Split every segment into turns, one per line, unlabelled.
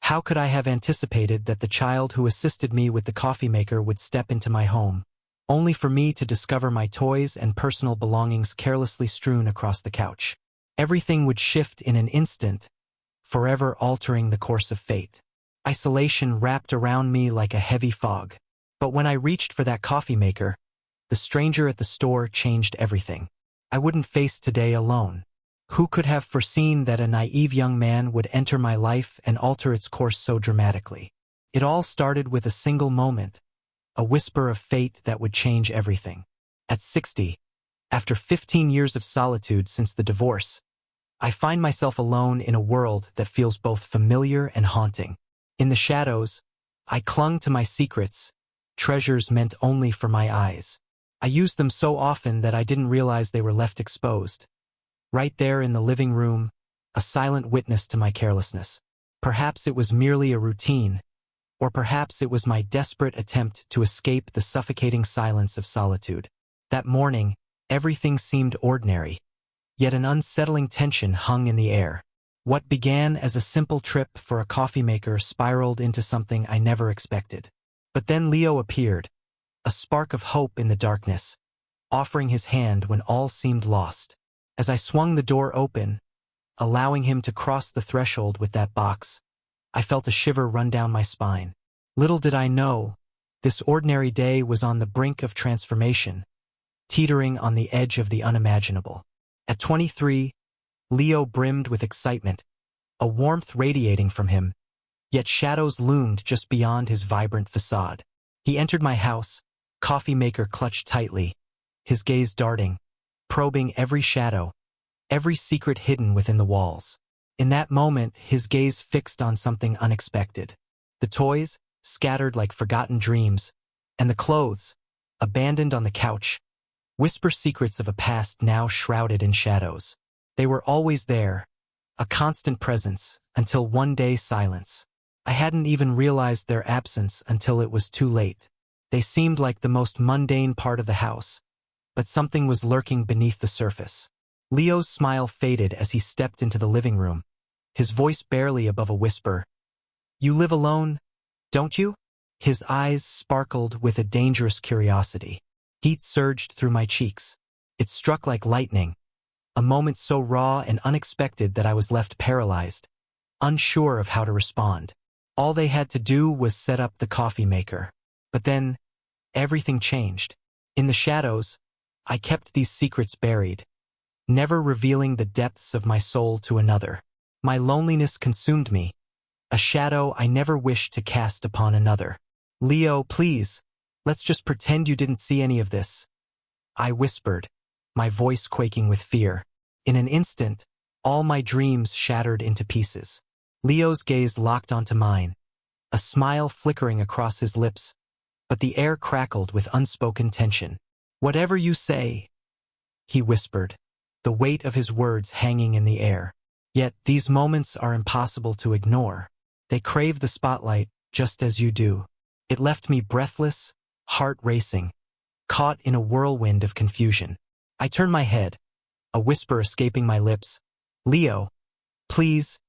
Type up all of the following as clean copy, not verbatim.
How could I have anticipated that the child who assisted me with the coffee maker would step into my home, only for me to discover my toys and personal belongings carelessly strewn across the couch? Everything would shift in an instant, forever altering the course of fate. Isolation wrapped around me like a heavy fog. But when I reached for that coffee maker, the stranger at the store changed everything. I wouldn't face today alone. Who could have foreseen that a naive young man would enter my life and alter its course so dramatically? It all started with a single moment, a whisper of fate that would change everything. At 60, after 15 years of solitude since the divorce, I find myself alone in a world that feels both familiar and haunting. In the shadows, I clung to my secrets, treasures meant only for my eyes. I used them so often that I didn't realize they were left exposed. Right there in the living room, a silent witness to my carelessness. Perhaps it was merely a routine, or perhaps it was my desperate attempt to escape the suffocating silence of solitude. That morning, everything seemed ordinary, yet an unsettling tension hung in the air. What began as a simple trip for a coffee maker spiraled into something I never expected. But then Leo appeared, a spark of hope in the darkness, offering his hand when all seemed lost. As I swung the door open, allowing him to cross the threshold with that box, I felt a shiver run down my spine. Little did I know, this ordinary day was on the brink of transformation, teetering on the edge of the unimaginable. At 23, Leo brimmed with excitement, a warmth radiating from him, yet shadows loomed just beyond his vibrant facade. He entered my house, coffee maker clutched tightly, his gaze darting, probing every shadow, every secret hidden within the walls. In that moment, his gaze fixed on something unexpected. The toys, scattered like forgotten dreams, and the clothes, abandoned on the couch, whisper secrets of a past now shrouded in shadows. They were always there, a constant presence, until one day silence. I hadn't even realized their absence until it was too late. They seemed like the most mundane part of the house, but something was lurking beneath the surface. Leo's smile faded as he stepped into the living room, his voice barely above a whisper. "You live alone, don't you?" His eyes sparkled with a dangerous curiosity. Heat surged through my cheeks. It struck like lightning, a moment so raw and unexpected that I was left paralyzed, unsure of how to respond. All they had to do was set up the coffee maker. But then, everything changed. In the shadows, I kept these secrets buried, never revealing the depths of my soul to another. My loneliness consumed me, a shadow I never wished to cast upon another. "Leo, please, let's just pretend you didn't see any of this," I whispered, my voice quaking with fear. In an instant, all my dreams shattered into pieces. Leo's gaze locked onto mine, a smile flickering across his lips, but the air crackled with unspoken tension. "Whatever you say," he whispered, the weight of his words hanging in the air. Yet these moments are impossible to ignore. They crave the spotlight, just as you do. It left me breathless, heart racing, caught in a whirlwind of confusion. I turned my head, a whisper escaping my lips. "Leo, please,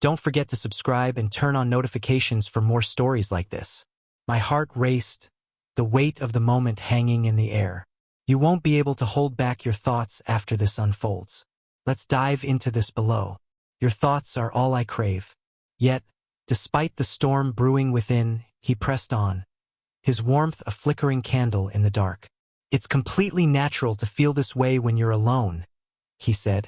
don't forget to subscribe and turn on notifications for more stories like this." My heart raced, the weight of the moment hanging in the air. You won't be able to hold back your thoughts after this unfolds. Let's dive into this below. Your thoughts are all I crave. Yet, despite the storm brewing within, he pressed on, his warmth a flickering candle in the dark. "It's completely natural to feel this way when you're alone," he said,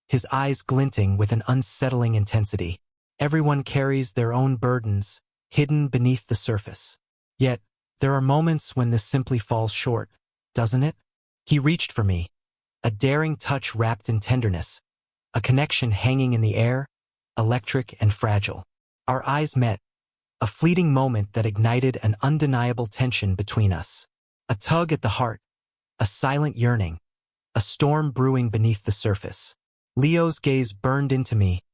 his eyes glinting with an unsettling intensity. "Everyone carries their own burdens, hidden beneath the surface. Yet, there are moments when this simply falls short, doesn't it?" He reached for me, a daring touch wrapped in tenderness, a connection hanging in the air, electric and fragile. Our eyes met, a fleeting moment that ignited an undeniable tension between us. A tug at the heart, a silent yearning, a storm brewing beneath the surface. Leo's gaze burned into me,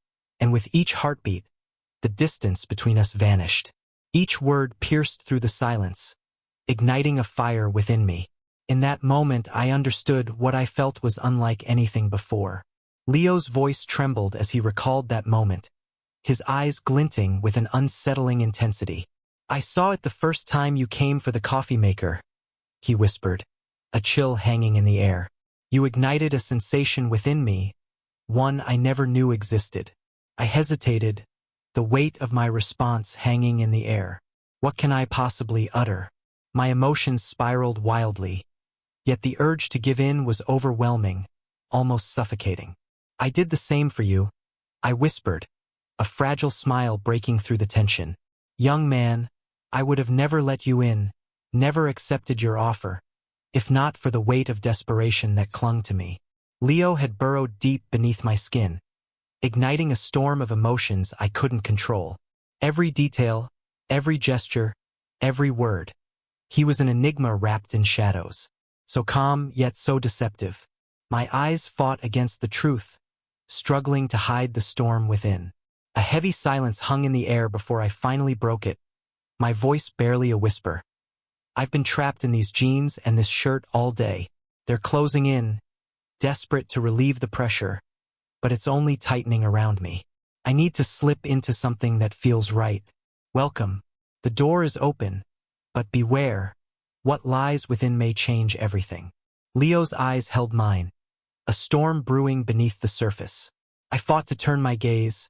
and with each heartbeat, the distance between us vanished. Each word pierced through the silence, igniting a fire within me. In that moment, I understood what I felt was unlike anything before. Leo's voice trembled as he recalled that moment, his eyes glinting with an unsettling intensity. "I saw it the first time you came for the coffee maker," he whispered, a chill hanging in the air. "You ignited a sensation within me, one I never knew existed." I hesitated, the weight of my response hanging in the air. What can I possibly utter? My emotions spiraled wildly, yet the urge to give in was overwhelming, almost suffocating. "I did the same for you," I whispered, a fragile smile breaking through the tension. "Young man, I would have never let you in, never accepted your offer, if not for the weight of desperation that clung to me." Leo had burrowed deep beneath my skin, igniting a storm of emotions I couldn't control. Every detail, every gesture, every word. He was an enigma wrapped in shadows, so calm yet so deceptive. My eyes fought against the truth, struggling to hide the storm within. A heavy silence hung in the air before I finally broke it, my voice barely a whisper. "I've been trapped in these jeans and this shirt all day. They're closing in, desperate to relieve the pressure, but it's only tightening around me. I need to slip into something that feels right. Welcome. The door is open, but beware. What lies within may change everything." Leo's eyes held mine, a storm brewing beneath the surface. I fought to turn my gaze,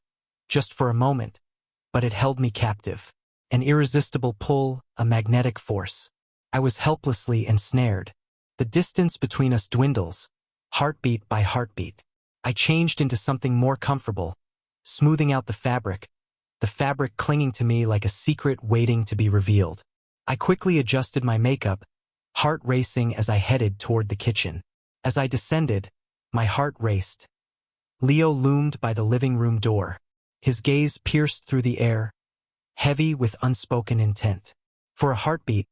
just for a moment, but it held me captive. An irresistible pull, a magnetic force. I was helplessly ensnared. The distance between us dwindles, heartbeat by heartbeat. I changed into something more comfortable, smoothing out the fabric clinging to me like a secret waiting to be revealed. I quickly adjusted my makeup, heart racing as I headed toward the kitchen. As I descended, my heart raced. Leo loomed by the living room door. His gaze pierced through the air, heavy with unspoken intent. For a heartbeat,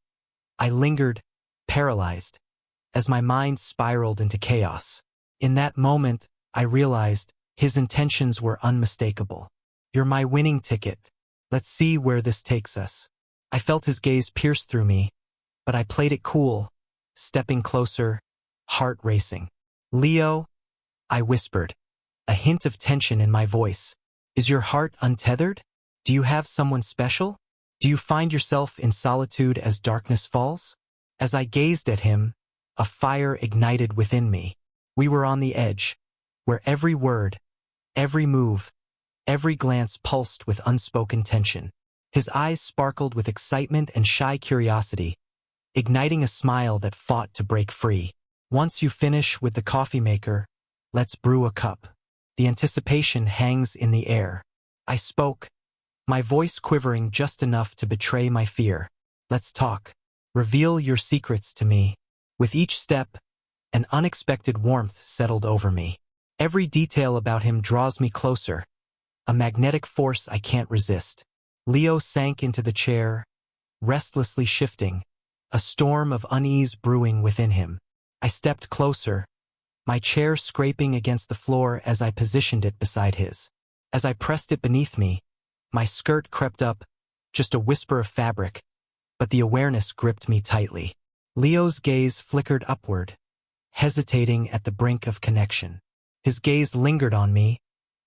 I lingered, paralyzed, as my mind spiraled into chaos. In that moment, I realized his intentions were unmistakable. "You're my winning ticket. Let's see where this takes us." I felt his gaze pierce through me, but I played it cool, stepping closer, heart racing. "Leo," I whispered, a hint of tension in my voice. "Is your heart untethered? Do you have someone special? Do you find yourself in solitude as darkness falls?" As I gazed at him, a fire ignited within me. We were on the edge, where every word, every move, every glance pulsed with unspoken tension. His eyes sparkled with excitement and shy curiosity, igniting a smile that fought to break free. "Once you finish with the coffee maker, let's brew a cup." The anticipation hangs in the air. I spoke, my voice quivering just enough to betray my fear. "Let's talk. Reveal your secrets to me." With each step, an unexpected warmth settled over me. Every detail about him draws me closer, a magnetic force I can't resist. Leo sank into the chair, restlessly shifting, a storm of unease brewing within him. I stepped closer, my chair scraping against the floor as I positioned it beside his. As I pressed it beneath me, my skirt crept up, just a whisper of fabric, but the awareness gripped me tightly. Leo's gaze flickered upward, hesitating at the brink of connection. His gaze lingered on me,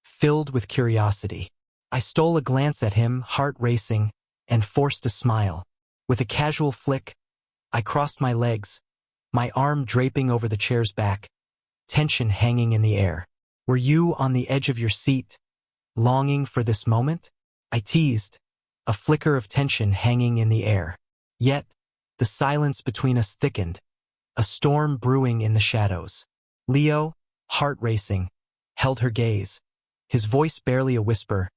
filled with curiosity. I stole a glance at him, heart racing, and forced a smile. With a casual flick, I crossed my legs, my arm draping over the chair's back, tension hanging in the air. "Were you on the edge of your seat, longing for this moment?" I teased, a flicker of tension hanging in the air. Yet, the silence between us thickened, a storm brewing in the shadows. Leo, heart racing, held her gaze, his voice barely a whisper.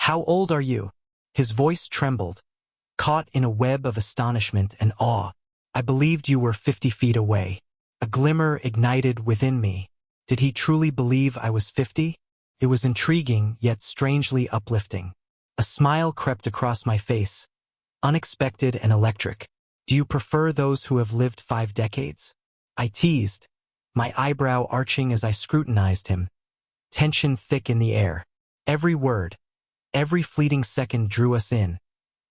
"How old are you?" His voice trembled, caught in a web of astonishment and awe. "I believed you were 50 feet away." A glimmer ignited within me. Did he truly believe I was 50? It was intriguing, yet strangely uplifting. A smile crept across my face, unexpected and electric. "Do you prefer those who have lived 5 decades? I teased, my eyebrow arching as I scrutinized him, tension thick in the air. Every word, every fleeting second drew us in,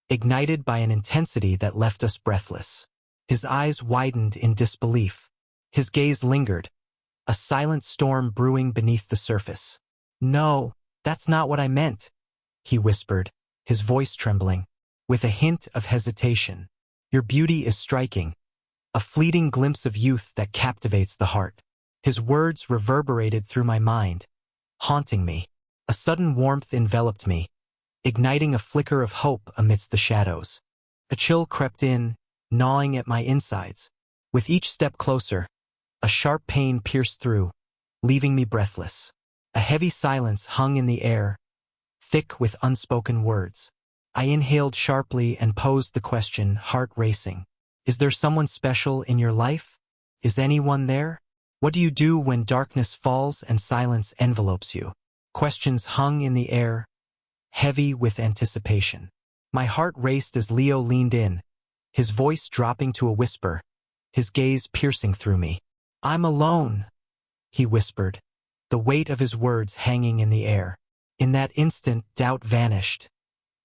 ignited by an intensity that left us breathless. His eyes widened in disbelief. His gaze lingered, a silent storm brewing beneath the surface. "No, that's not what I meant," he whispered, his voice trembling, with a hint of hesitation. Your beauty is striking, a fleeting glimpse of youth that captivates the heart. His words reverberated through my mind, haunting me. A sudden warmth enveloped me, igniting a flicker of hope amidst the shadows. A chill crept in, gnawing at my insides. With each step closer, a sharp pain pierced through, leaving me breathless. A heavy silence hung in the air, thick with unspoken words. I inhaled sharply and posed the question, heart racing. Is there someone special in your life? Is anyone there? What do you do when darkness falls and silence envelopes you? Questions hung in the air, heavy with anticipation. My heart raced as Leo leaned in, his voice dropping to a whisper, his gaze piercing through me. I'm alone, he whispered, the weight of his words hanging in the air. In that instant, doubt vanished.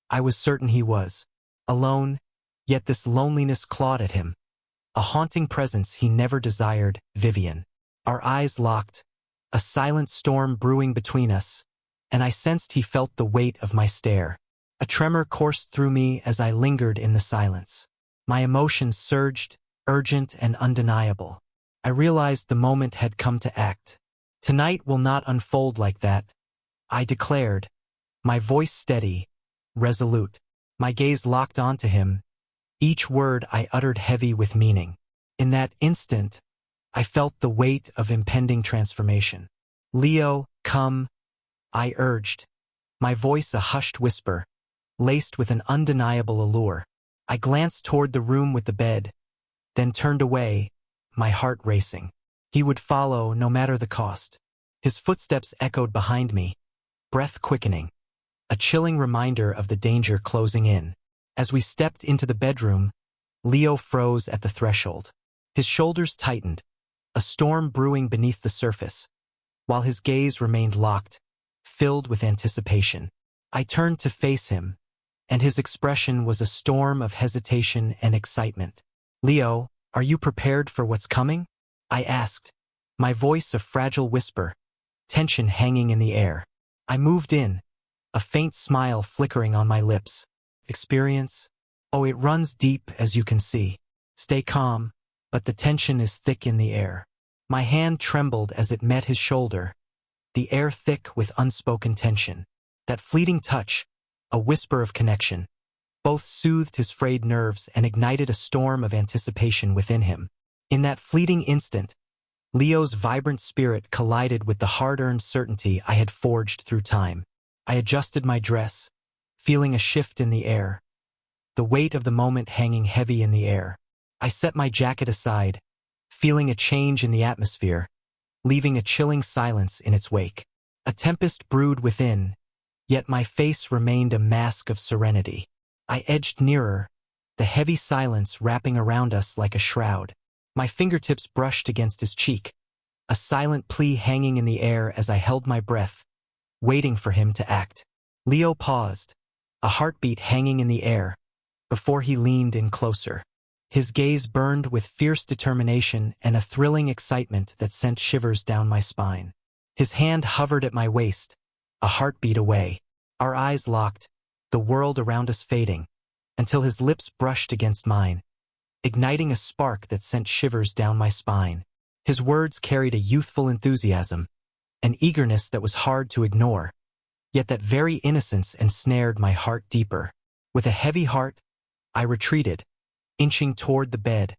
I was certain he was alone, yet this loneliness clawed at him. A haunting presence he never desired, Vivian. Our eyes locked, a silent storm brewing between us, and I sensed he felt the weight of my stare. A tremor coursed through me as I lingered in the silence. My emotions surged, urgent and undeniable. I realized the moment had come to act. Tonight will not unfold like that, I declared, my voice steady, resolute. My gaze locked onto him, each word I uttered heavy with meaning. In that instant, I felt the weight of impending transformation. Leo, come, I urged, my voice a hushed whisper, laced with an undeniable allure. I glanced toward the room with the bed, then turned away, my heart racing. He would follow no matter the cost. His footsteps echoed behind me, breath quickening, a chilling reminder of the danger closing in. As we stepped into the bedroom, Leo froze at the threshold. His shoulders tightened, a storm brewing beneath the surface, while his gaze remained locked, filled with anticipation. I turned to face him, and his expression was a storm of hesitation and excitement. Leo, are you prepared for what's coming? I asked, my voice a fragile whisper, tension hanging in the air. I moved in, a faint smile flickering on my lips. Experience? Oh, it runs deep, as you can see. Stay calm, but the tension is thick in the air. My hand trembled as it met his shoulder, the air thick with unspoken tension. That fleeting touch, a whisper of connection, both soothed his frayed nerves and ignited a storm of anticipation within him. In that fleeting instant, Leo's vibrant spirit collided with the hard-earned certainty I had forged through time. I adjusted my dress, feeling a shift in the air, the weight of the moment hanging heavy in the air. I set my jacket aside, feeling a change in the atmosphere, leaving a chilling silence in its wake. A tempest brewed within, yet my face remained a mask of serenity. I edged nearer, the heavy silence wrapping around us like a shroud. My fingertips brushed against his cheek, a silent plea hanging in the air as I held my breath, waiting for him to act. Leo paused, a heartbeat hanging in the air, before he leaned in closer. His gaze burned with fierce determination and a thrilling excitement that sent shivers down my spine. His hand hovered at my waist, a heartbeat away. Our eyes locked, the world around us fading, until his lips brushed against mine, igniting a spark that sent shivers down my spine. His words carried a youthful enthusiasm, an eagerness that was hard to ignore, yet that very innocence ensnared my heart deeper. With a heavy heart, I retreated, inching toward the bed,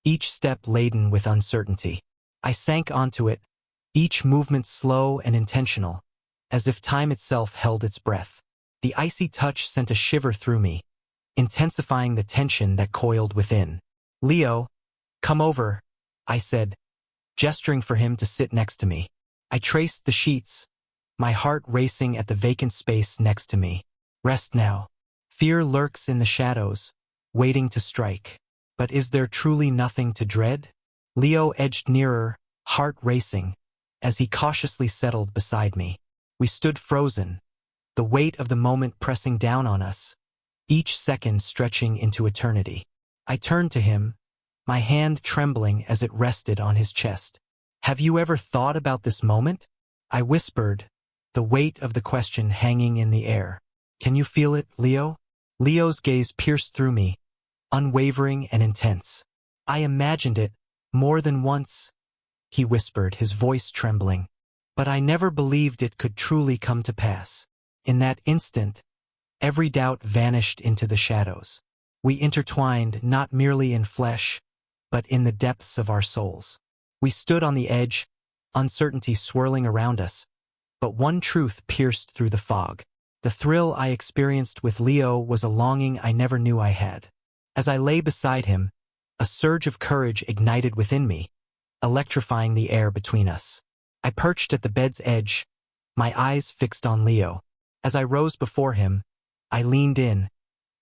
each step laden with uncertainty. I sank onto it, each movement slow and intentional, as if time itself held its breath. The icy touch sent a shiver through me, intensifying the tension that coiled within. Leo, come over, I said, gesturing for him to sit next to me. I traced the sheets, my heart racing at the vacant space next to me. Rest now. Fear lurks in the shadows, waiting to strike. But is there truly nothing to dread? Leo edged nearer, heart racing, as he cautiously settled beside me. We stood frozen, the weight of the moment pressing down on us, each second stretching into eternity. I turned to him, my hand trembling as it rested on his chest. Have you ever thought about this moment? I whispered, the weight of the question hanging in the air. Can you feel it, Leo? Leo's gaze pierced through me, unwavering and intense. I imagined it, more than once, he whispered, his voice trembling. But I never believed it could truly come to pass. In that instant, every doubt vanished into the shadows. We intertwined not merely in flesh, but in the depths of our souls. We stood on the edge, uncertainty swirling around us, but one truth pierced through the fog. The thrill I experienced with Leo was a longing I never knew I had. As I lay beside him, a surge of courage ignited within me, electrifying the air between us. I perched at the bed's edge, my eyes fixed on Leo. As I rose before him, I leaned in,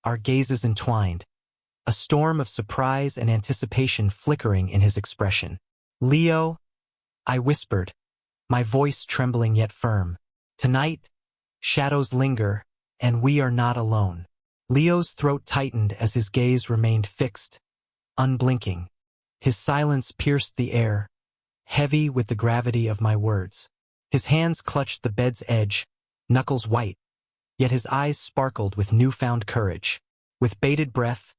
our gazes entwined, a storm of surprise and anticipation flickering in his expression. Leo, I whispered, my voice trembling yet firm. Tonight, shadows linger, and we are not alone. Leo's throat tightened as his gaze remained fixed, unblinking. His silence pierced the air, heavy with the gravity of my words. His hands clutched the bed's edge, knuckles white, yet his eyes sparkled with newfound courage. With bated breath,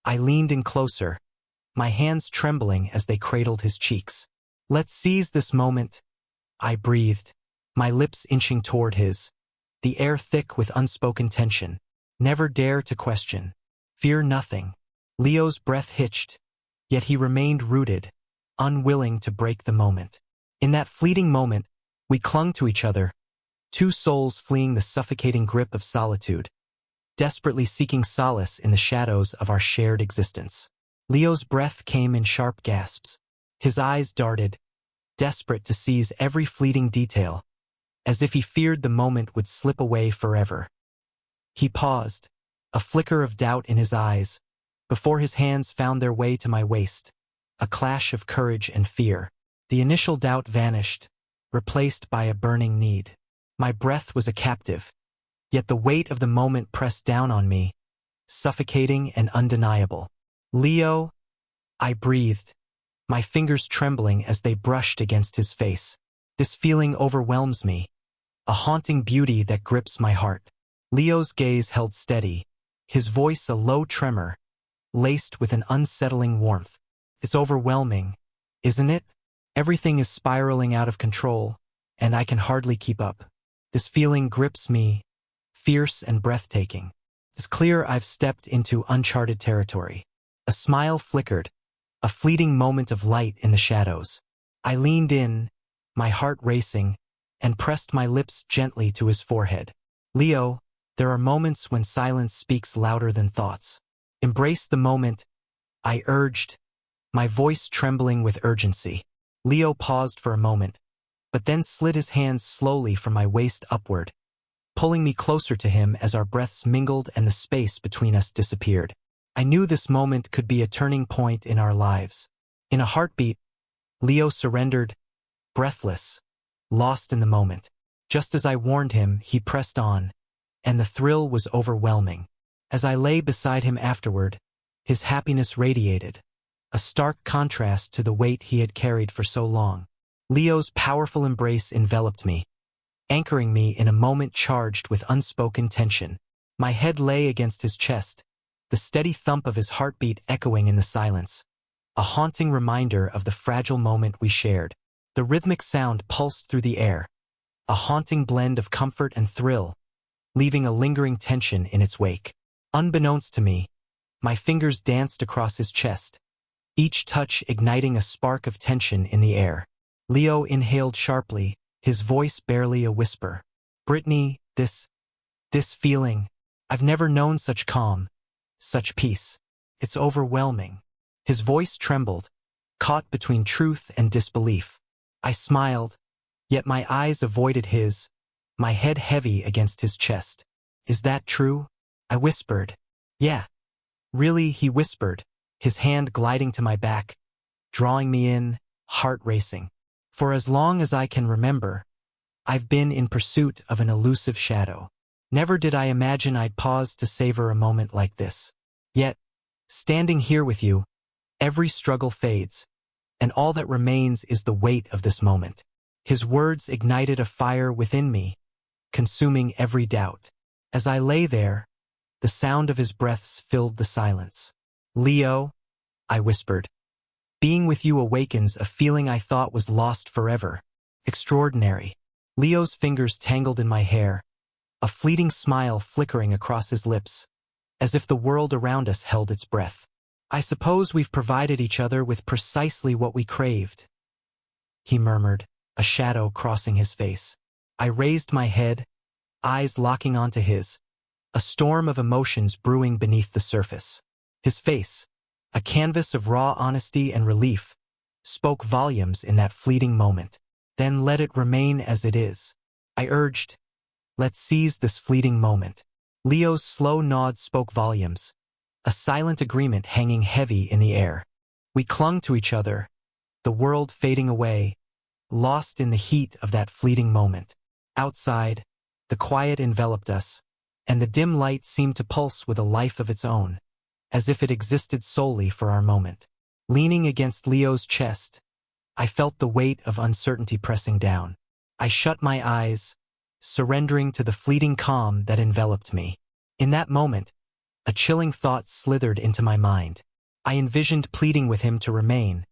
I leaned in closer, my hands trembling as they cradled his cheeks. Let's seize this moment, I breathed, my lips inching toward his, the air thick with unspoken tension. Never dare to question. Fear nothing. Leo's breath hitched, yet he remained rooted, unwilling to break the moment. In that fleeting moment, we clung to each other, two souls fleeing the suffocating grip of solitude, desperately seeking solace in the shadows of our shared existence. Leo's breath came in sharp gasps. His eyes darted, desperate to seize every fleeting detail, as if he feared the moment would slip away forever. He paused, a flicker of doubt in his eyes, before his hands found their way to my waist, a clash of courage and fear. The initial doubt vanished, replaced by a burning need. My breath was a captive, yet the weight of the moment pressed down on me, suffocating and undeniable. Leo, I breathed, my fingers trembling as they brushed against his face. This feeling overwhelms me, a haunting beauty that grips my heart. Leo's gaze held steady, his voice a low tremor, laced with an unsettling warmth. It's overwhelming, isn't it? Everything is spiraling out of control, and I can hardly keep up. This feeling grips me, fierce and breathtaking. It's clear I've stepped into uncharted territory. A smile flickered, a fleeting moment of light in the shadows. I leaned in, my heart racing, and pressed my lips gently to his forehead. Leo, there are moments when silence speaks louder than thoughts. Embrace the moment, I urged, my voice trembling with urgency. Leo paused for a moment, but then slid his hands slowly from my waist upward, pulling me closer to him as our breaths mingled and the space between us disappeared. I knew this moment could be a turning point in our lives. In a heartbeat, Leo surrendered, breathless, lost in the moment. Just as I warned him, he pressed on, and the thrill was overwhelming. As I lay beside him afterward, his happiness radiated, a stark contrast to the weight he had carried for so long. Leo's powerful embrace enveloped me, anchoring me in a moment charged with unspoken tension. My head lay against his chest, the steady thump of his heartbeat echoing in the silence, a haunting reminder of the fragile moment we shared. The rhythmic sound pulsed through the air, a haunting blend of comfort and thrill, leaving a lingering tension in its wake. Unbeknownst to me, my fingers danced across his chest, each touch igniting a spark of tension in the air. Leo inhaled sharply, his voice barely a whisper. Brittany, this feeling, I've never known such calm, such peace. It's overwhelming. His voice trembled, caught between truth and disbelief. I smiled, yet my eyes avoided his, my head heavy against his chest. Is that true? I whispered. Yeah. Really, he whispered, his hand gliding to my back, drawing me in, heart racing. For as long as I can remember, I've been in pursuit of an elusive shadow. Never did I imagine I'd pause to savor a moment like this. Yet, standing here with you, every struggle fades, and all that remains is the weight of this moment. His words ignited a fire within me, consuming every doubt. As I lay there, the sound of his breaths filled the silence. "Leo," I whispered, "being with you awakens a feeling I thought was lost forever. Extraordinary." Leo's fingers tangled in my hair, a fleeting smile flickering across his lips, as if the world around us held its breath. "I suppose we've provided each other with precisely what we craved," he murmured, a shadow crossing his face. I raised my head, eyes locking onto his, a storm of emotions brewing beneath the surface. His face, a canvas of raw honesty and relief, spoke volumes in that fleeting moment. "Then let it remain as it is," I urged. "Let's seize this fleeting moment." Leo's slow nod spoke volumes, a silent agreement hanging heavy in the air. We clung to each other, the world fading away, lost in the heat of that fleeting moment. Outside, the quiet enveloped us, and the dim light seemed to pulse with a life of its own, as if it existed solely for our moment. Leaning against Leo's chest, I felt the weight of uncertainty pressing down. I shut my eyes, surrendering to the fleeting calm that enveloped me. In that moment, a chilling thought slithered into my mind. I envisioned pleading with him to remain,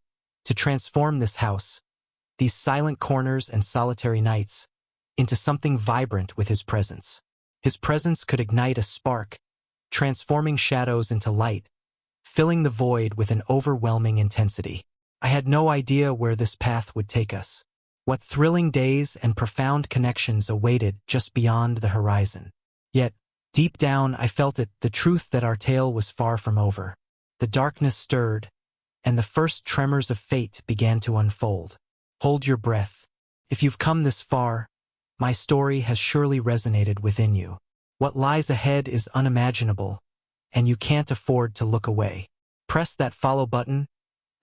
to transform this house, these silent corners and solitary nights, into something vibrant with his presence. His presence could ignite a spark, transforming shadows into light, filling the void with an overwhelming intensity. I had no idea where this path would take us, what thrilling days and profound connections awaited just beyond the horizon. Yet, deep down I felt it, the truth that our tale was far from over. The darkness stirred, and the first tremors of fate began to unfold. Hold your breath. If you've come this far, my story has surely resonated within you. What lies ahead is unimaginable, and you can't afford to look away. Press that follow button,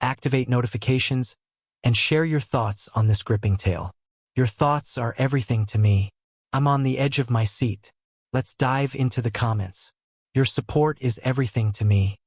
activate notifications, and share your thoughts on this gripping tale. Your thoughts are everything to me. I'm on the edge of my seat. Let's dive into the comments. Your support is everything to me.